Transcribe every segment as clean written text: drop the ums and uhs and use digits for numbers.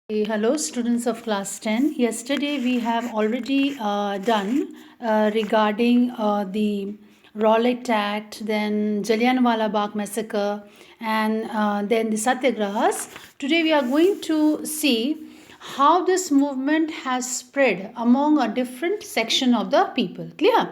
Hello, students of class 10. Yesterday we have already done regarding the Rowlatt Act, then Jallianwala Bagh massacre, and then the Satyagrahas. Today we are going to see how this movement has spread among a different section of the people. Clear?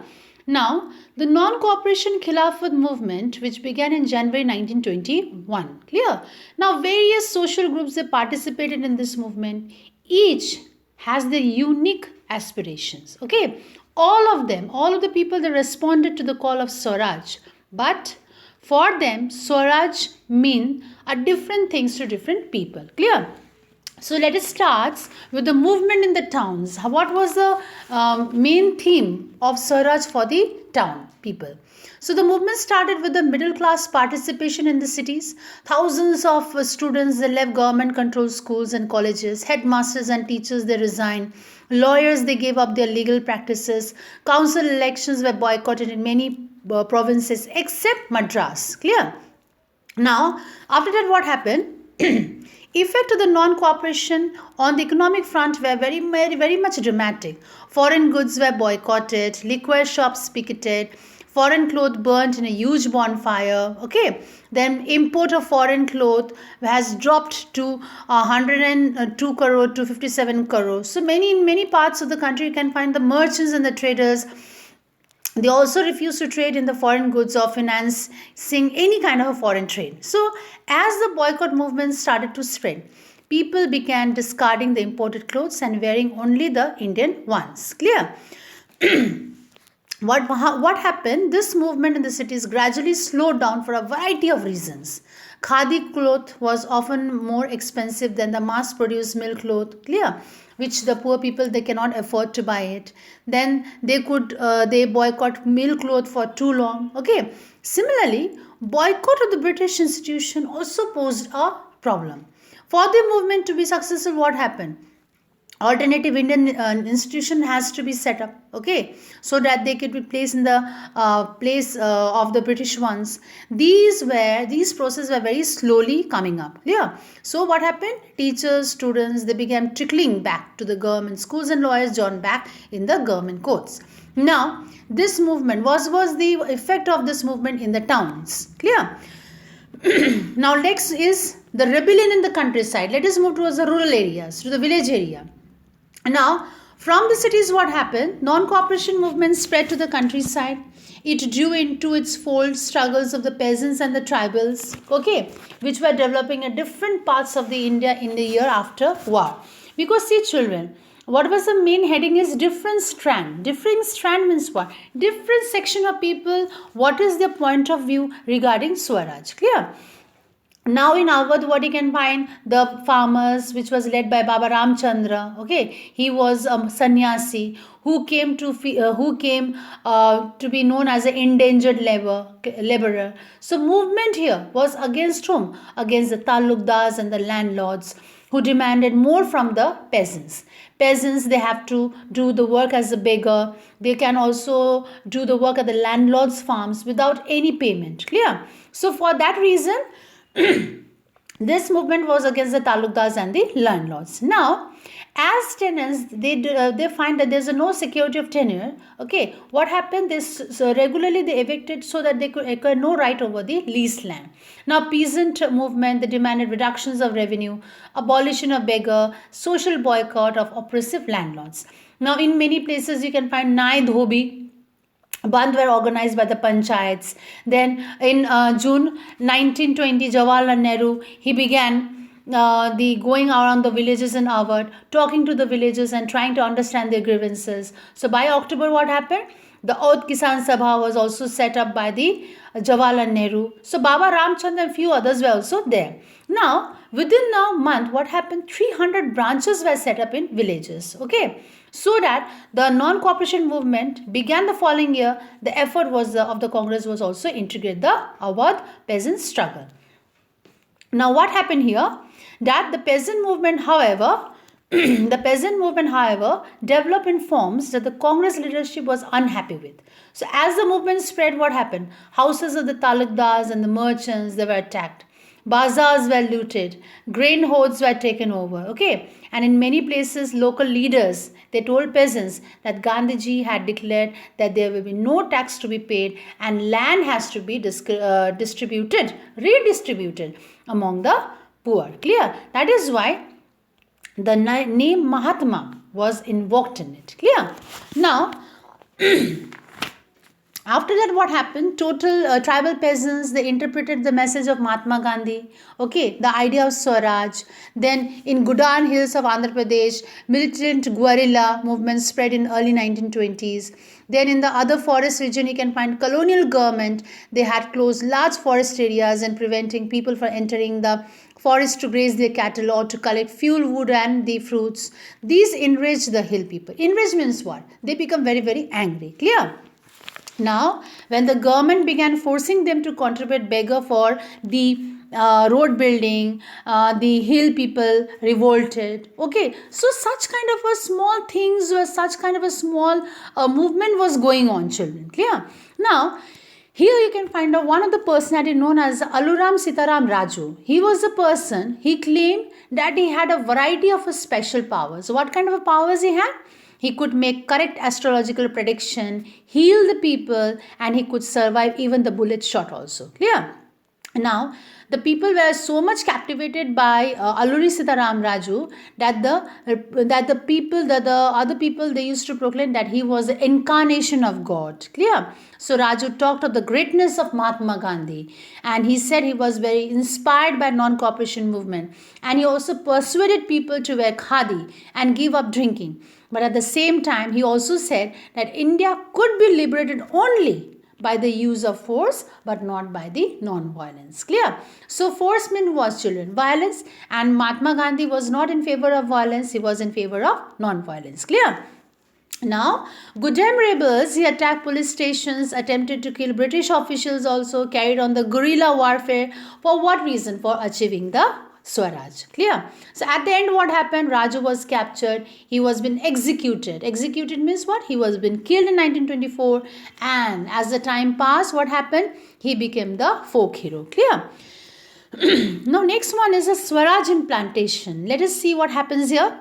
Now, the non-cooperation Khilafat movement, which began in January 1921, clear? Now, various social groups that participated in this movement, each has their unique aspirations, okay? All of them, all of the people that responded to the call of Swaraj, but for them, Swaraj mean a different things to different people, clear? So let us start with the movement in the towns. What was the main theme of Swaraj for the town people? So the movement started with the middle class participation in the cities. Thousands of students, they left government controlled schools and colleges. Headmasters and teachers, they resigned. Lawyers, they gave up their legal practices. Council elections were boycotted in many provinces except Madras. Clear? Now, after that, what happened? Effect of the non-cooperation on the economic front were very much dramatic. Foreign goods were boycotted, liquor shops picketed, foreign cloth burnt in a huge bonfire. Okay, then import of foreign cloth has dropped to 102 crore to 57 crore. So in many parts of the country you can find the merchants and the traders, they also refused to trade in the foreign goods or financing any kind of a foreign trade. So, as the boycott movement started to spread, people began discarding the imported clothes and wearing only the Indian ones. Clear? What happened? This movement in the cities gradually slowed down for a variety of reasons. Khadi cloth was often more expensive than the mass-produced milk cloth, clear, which the poor people, they cannot afford to buy it. Then they boycott milk cloth for too long. Okay. Similarly, boycott of the British institution also posed a problem. For the movement to be successful, what happened? Alternative Indian institution has to be set up, okay, so that they could be placed in the place of the British ones. These processes were very slowly coming up. Yeah. So what happened? Teachers, students, they began trickling back to the government schools, and lawyers joined back in the government courts. Now, this movement was the effect of this movement in the towns. Clear? Now, next is the rebellion in the countryside. Let us move towards the rural areas, to the village area. Now, from the cities, what happened? Non-cooperation movement spread to the countryside. It drew into its fold struggles of the peasants and the tribals, okay, which were developing at different parts of the India in the year after war. Because see, children, what was the main heading is different strand. Different strand means what? Different section of people, what is their point of view regarding Swaraj? Clear? Now in Awadh, what you can find, the farmers, which was led by Baba Ramchandra. Okay, he was a sannyasi who came to be known as an endangered laborer. So movement here was against whom? Against the talukdars and the landlords, who demanded more from the peasants. Peasants, they have to do the work as a beggar. They can also do the work at the landlord's farms without any payment. Clear? So for that reason, this movement was against the talukdars and the landlords. Now, as tenants, they find that there's no security of tenure. Okay, what happened? Regularly they evicted so that they could acquire no right over the leased land. Now, peasant movement, they demanded reductions of revenue, abolition of beggar, social boycott of oppressive landlords. Now, in many places you can find Nai Dhobi. Bandh were organized by the panchayats. Then in June 1920, Jawaharlal Nehru, he began the going around the villages in Awadh, talking to the villagers and trying to understand their grievances. So by October, what happened? The Audh Kisan Sabha was also set up by the Jawaharlal Nehru. So Baba Ramchand and few others were also there. Now, within a month, what happened? 300 branches were set up in villages. Okay. So that the non-cooperation movement began the following year. The effort of the Congress was also integrate the Awadh peasant struggle. Now, what happened here? That the peasant movement, however, developed in forms that the Congress leadership was unhappy with. So, as the movement spread, what happened? Houses of the talukdars and the merchants, they were attacked. bazaars were looted, grain hoards were taken over, okay? And in many places, local leaders, they told peasants that Gandhiji had declared that there will be no tax to be paid and land has to be redistributed among the poor. Clear? That is why the name Mahatma was invoked in it. Clear? Now, after that, what happened? Total tribal peasants, they interpreted the message of Mahatma Gandhi, okay, the idea of swaraj. Then in Gudan hills of Andhra Pradesh, militant guerrilla movement spread in early 1920s. Then in the other forest region, you can find colonial government. They had closed large forest areas and preventing people from entering the forest to graze their cattle or to collect fuel wood and the fruits. These enraged the hill people. Enraged means what? They become very, very angry. Clear? Now, when the government began forcing them to contribute beggar for the road building, the hill people revolted. Okay, so such kind of a small things or such kind of a small movement was going on, children. Clear? Now, here you can find out one of the personality known as Aluram Sitaram Raju. He was a person, he claimed that he had a variety of special powers. What kind of powers he had? He could make correct astrological prediction, heal the people, and he could survive even the bullet shot also. Clear? Now, the people were so much captivated by Alluri Sitaram Raju that the other people, they used to proclaim that he was the incarnation of God. Clear? So Raju talked of the greatness of Mahatma Gandhi, and he said he was very inspired by non-cooperation movement, and he also persuaded people to wear khadi and give up drinking. But at the same time, he also said that India could be liberated only by the use of force but not by the non-violence. Clear? So force meant was, children, violence, and Mahatma Gandhi was not in favor of violence, he was in favor of non-violence. Clear? Now, Gudem rebels, he attacked police stations, attempted to kill British officials also, carried on the guerrilla warfare. For what reason? For achieving the Swaraj. Clear? So at the end, what happened? Raju was captured. He was been executed. Executed means what? He was been killed in 1924. And as the time passed, what happened? He became the folk hero. Clear? Now, next one is a Swaraj implantation. Let us see what happens here.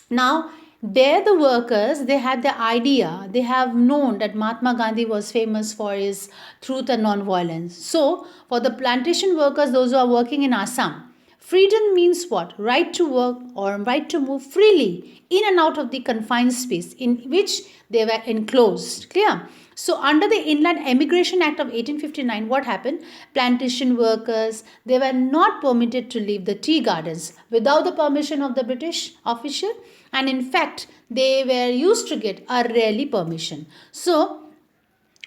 Now, there the workers, they had the idea, they have known that Mahatma Gandhi was famous for his truth and non-violence. So, for the plantation workers, those who are working in Assam, freedom means what? Right to work or right to move freely in and out of the confined space in which they were enclosed. Clear? So under the Inland Emigration Act of 1859, what happened? Plantation workers, they were not permitted to leave the tea gardens without the permission of the British official, and in fact, they were used to get a rarely permission. So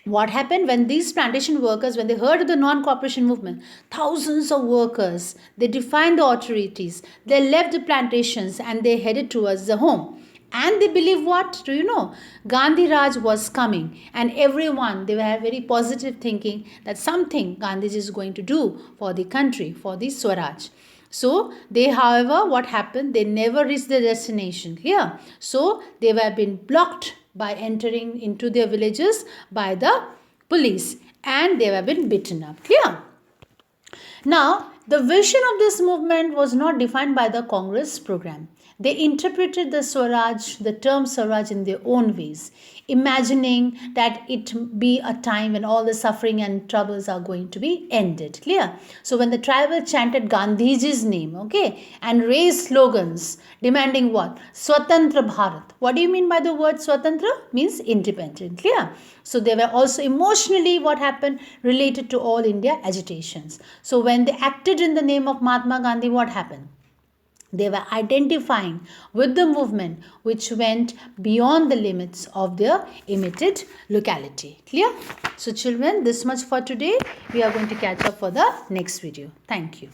what happened when these plantation workers, when they heard of the non-cooperation movement, thousands of workers, they defied the authorities, they left the plantations and they headed towards the home. And they believe what? Do you know? Gandhi Raj was coming, and everyone, they were very positive thinking that something Gandhiji is going to do for the country, for the Swaraj. So they, however, what happened? They never reached their destination. Clear? So they were being blocked by entering into their villages by the police, and they were being beaten up. Clear? Now, the vision of this movement was not defined by the Congress program. They interpreted the Swaraj, the term Swaraj, in their own ways, imagining that it be a time when all the suffering and troubles are going to be ended. Clear? So when the tribal chanted Gandhiji's name, okay, and raised slogans demanding what? Swatantra Bharat. What do you mean by the word Swatantra? Means independent. Clear? So they were also emotionally, what happened, related to all India agitations. So when they acted in the name of Mahatma Gandhi, what happened? They were identifying with the movement which went beyond the limits of their immediate locality. Clear? So children, this much for today. We are going to catch up for the next video. Thank you.